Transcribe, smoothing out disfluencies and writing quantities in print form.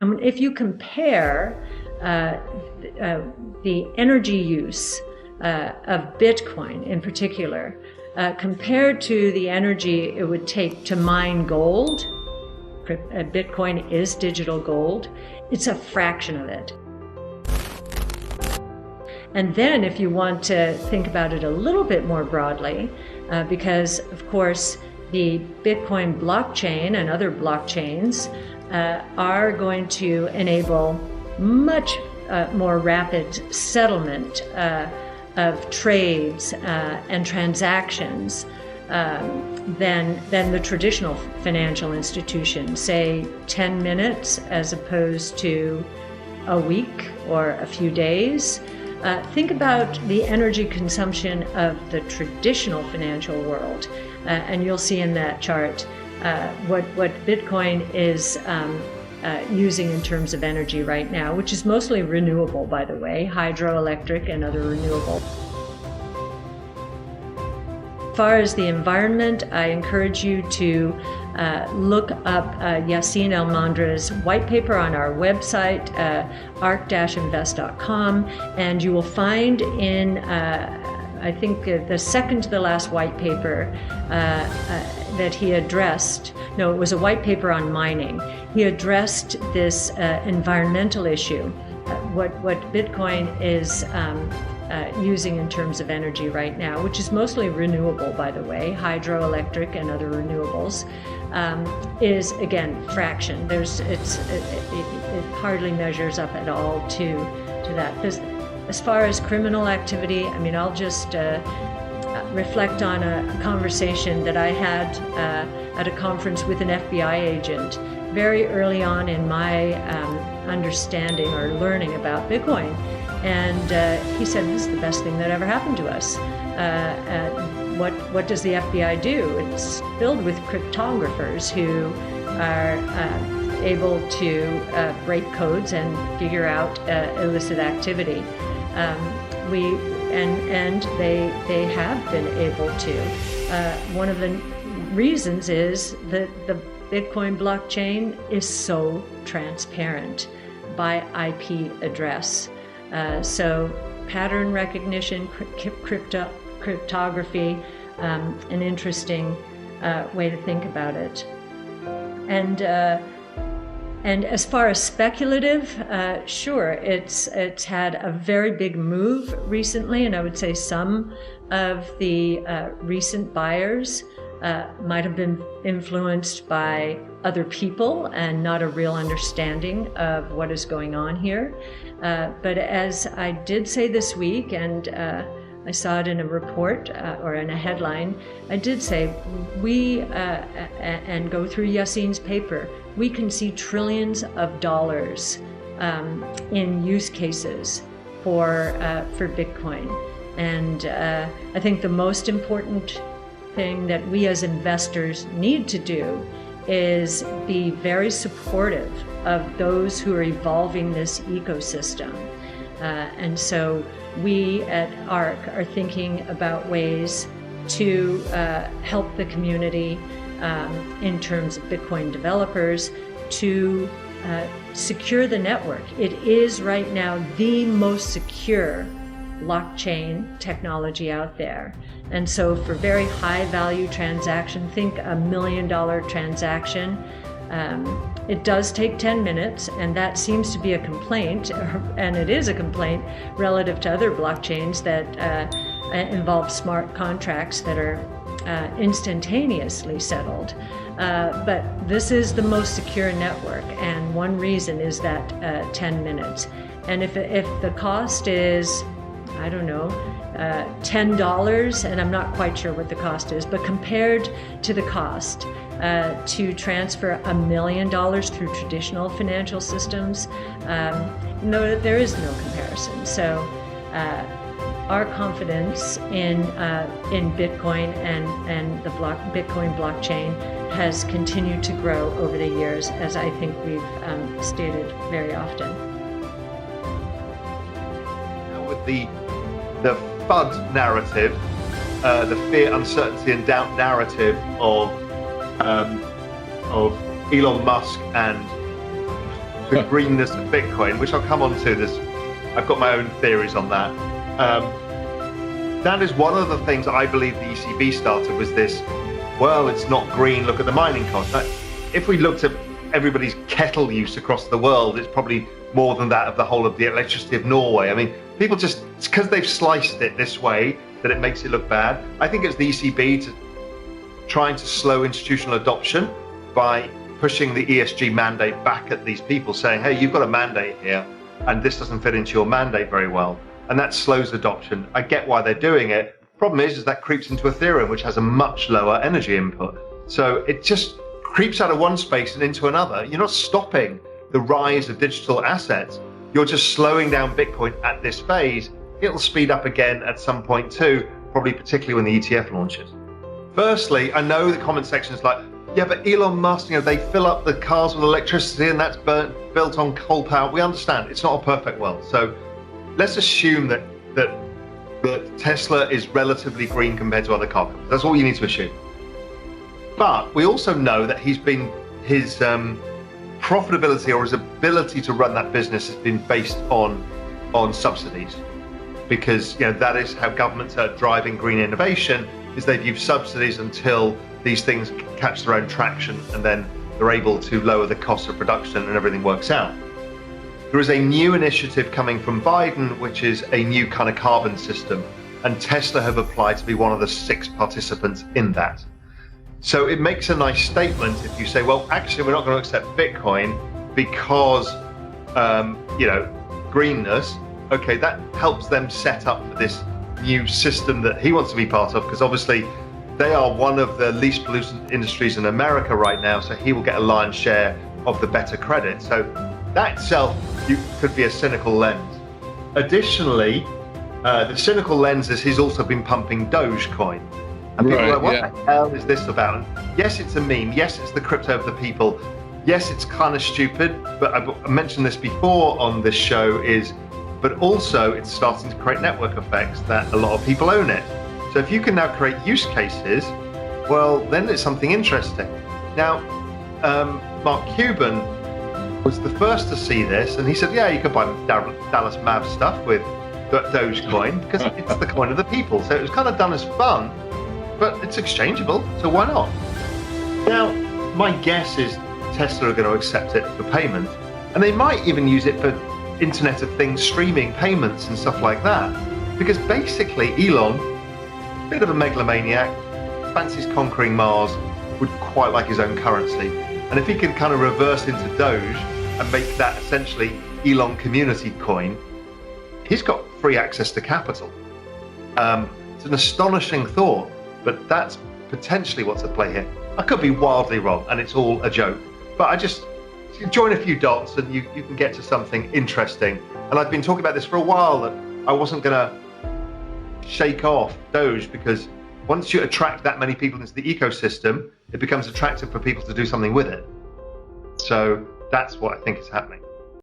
And if you compare the energy use of Bitcoin in particular, compared to the energy it would take to mine gold, Bitcoin is digital gold, it's a fraction of it. And then if you want to think about it a little bit more broadly, because of course the Bitcoin blockchain and other blockchains are going to enable much more rapid settlement of trades and transactions than the traditional financial institutions, say 10 minutes as opposed to a week or a few days. Think about the energy consumption of the traditional financial world, and you'll see in that chart what Bitcoin is using in terms of energy right now, which is mostly renewable, by the way, hydroelectric and other renewables. As far as the environment, I encourage you to look up Yassine Elmandjra's white paper on our website, ARK-Invest.com, and you will find in, I think, the second to the last white paper that he addressed. No, it was a white paper on mining. He addressed this environmental issue, what Bitcoin is using in terms of energy right now, which is mostly renewable, by the way, hydroelectric and other renewables, is again fraction. It hardly measures up at all to that. As far as criminal activity, I mean, I'll just reflect on a conversation that I had at a conference with an FBI agent very early on in my understanding or learning about Bitcoin. And he said, this is the best thing that ever happened to us. What does the FBI do? It's filled with cryptographers who are able to break codes and figure out illicit activity. They have been able to. One of the reasons is that the Bitcoin blockchain is so transparent by IP address. So pattern recognition, cryptography, an interesting way to think about it. And as far as speculative, sure, it's had a very big move recently, and I would say some of the recent buyers might have been influenced by other people and not a real understanding of what is going on here. But as I did say this week, and I saw it in a report or in a headline, I did say and go through Yassine's paper, we can see trillions of dollars in use cases for Bitcoin. And I think the most important thing that we as investors need to do is be very supportive of those who are evolving this ecosystem. And so we at ARK are thinking about ways to help the community in terms of Bitcoin developers to secure the network. It is right now the most secure blockchain technology out there. And so for very high value transaction, think $1 million transaction, it does take 10 minutes, and that seems to be a complaint, and it is a complaint relative to other blockchains that involve smart contracts that are instantaneously settled. But this is the most secure network, and one reason is that 10 minutes. And if the cost is, I don't know, $10, and I'm not quite sure what the cost is, but compared to the cost to transfer $1 million through traditional financial systems, no, there is no comparison. So our confidence in Bitcoin and the Bitcoin blockchain has continued to grow over the years, as I think we've stated very often. With the FUD narrative, the fear, uncertainty, and doubt narrative of Elon Musk and the greenness of Bitcoin, which I'll come on to. I've got my own theories on that. That is one of the things I believe the ECB started, was this, well, it's not green, look at the mining cost. If we looked at everybody's kettle use across the world, it's probably more than that of the whole of the electricity of Norway. I mean, people just, it's because they've sliced it this way that it makes it look bad. I think it's the ECB trying to slow institutional adoption by pushing the ESG mandate back at these people, saying, hey, you've got a mandate here, and this doesn't fit into your mandate very well. And that slows adoption. I get why they're doing it. Problem is that creeps into Ethereum, which has a much lower energy input. So it just creeps out of one space and into another. You're not stopping the rise of digital assets. You're just slowing down Bitcoin at this phase. It'll speed up again at some point too, probably particularly when the ETF launches. Firstly, I know the comment section is like, yeah, but Elon Musk, they fill up the cars with electricity and that's built on coal power. We understand it's not a perfect world. So let's assume that Tesla is relatively green compared to other car companies. That's all you need to assume. But we also know that his profitability or his ability to run that business has been based on subsidies, because that is how governments are driving green innovation, is they've used subsidies until these things catch their own traction, and then they're able to lower the cost of production and everything works out. There is a new initiative coming from Biden, which is a new kind of carbon system, and Tesla have applied to be one of the 6 participants in that. So it makes a nice statement if you say, well, actually, we're not going to accept Bitcoin because, greenness. Okay, that helps them set up for this new system that he wants to be part of, because obviously they are one of the least pollutant industries in America right now, so he will get a lion's share of the better credit. So that itself could be a cynical lens. Additionally, the cynical lens is he's also been pumping Dogecoin. And people are like, what the hell is this about? And yes, it's a meme. Yes, it's the crypto of the people. Yes, it's kind of stupid, but I mentioned this before on this show, but also it's starting to create network effects that a lot of people own it. So if you can now create use cases, well, then it's something interesting. Now, Mark Cuban was the first to see this, and he said, yeah, you could buy Dallas Mavs stuff with Dogecoin because it's the coin of the people. So it was kind of done as fun, but it's exchangeable, so why not? Now, my guess is Tesla are going to accept it for payment, and they might even use it for Internet of Things streaming payments and stuff like that, because basically Elon, bit of a megalomaniac, fancies conquering Mars, would quite like his own currency. And if he can kind of reverse into Doge and make that essentially Elon community coin, he's got free access to capital. It's an astonishing thought, but that's potentially what's at play here. I could be wildly wrong and it's all a joke, but I just join a few dots and you can get to something interesting. And I've been talking about this for a while, that I wasn't gonna shake off Doge, because once you attract that many people into the ecosystem, it becomes attractive for people to do something with it. So that's what I think is happening.